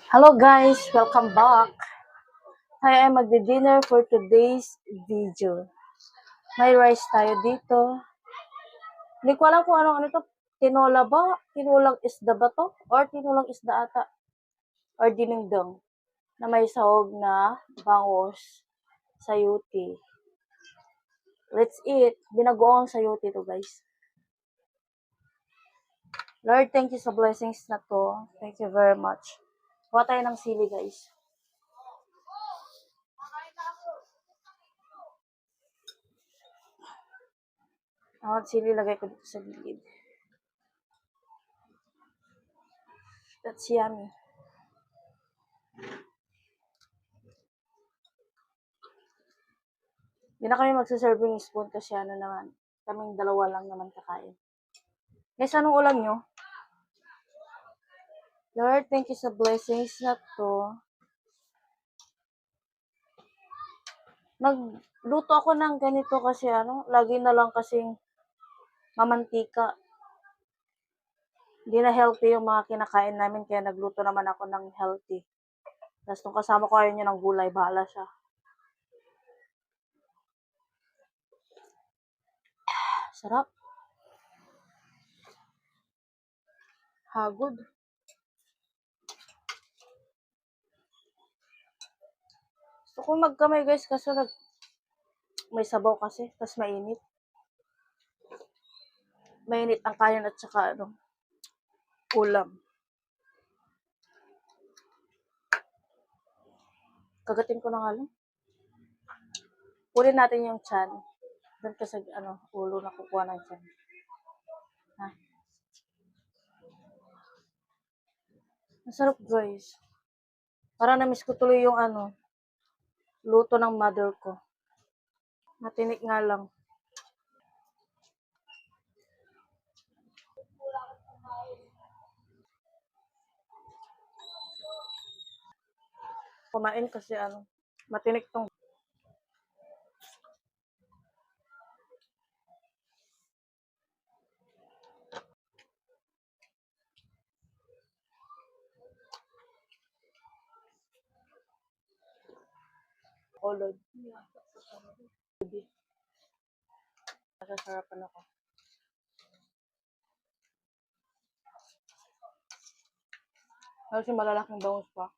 Hello guys, welcome back. Tayo ay magdi-dinner for today's video. May rice tayo dito. Hindi ko alam kung ano to. Tinola ba? Tinulang isda ba to? Or tinulang isda ata? Or dinengdeng na may sahog na bangus sayuti. Let's eat. Binagoong sayuti to guys. Lord, thank you sa blessings na to. Thank you very much. Kuha tayo ng sili guys. Ang sili lagay ko dito sa gilid. That's yummy. Hindi na kami magsaserving spoon kasi ano naman, kaming dalawa lang naman kakain. Guys, anong ulam nyo? Lord, thank you sa blessings na to. Nagluto ako ng ganito kasi lagi na lang kasing mamantika. Hindi na healthy yung mga kinakain namin kaya nagluto naman ako ng healthy. Tapos nung kasama ko ayaw niya ng gulay, bahala siya. Sarap. Hagod. Gusto ko magkamay guys kasi may sabaw kasi, tapos mainit. Mainit ang kanin at saka ulam. Kagatin ko na nga lang. Kunin natin yung chan. Doon ka sa ulo na kukuha ng chan. Ha? Masarap guys. Para na-miss ko tuloy yung luto ng mother ko. Matinik nga lang. Kumain kasi matinik tong olod. Nasasarapan ako. Kasi malalaking bangus pa.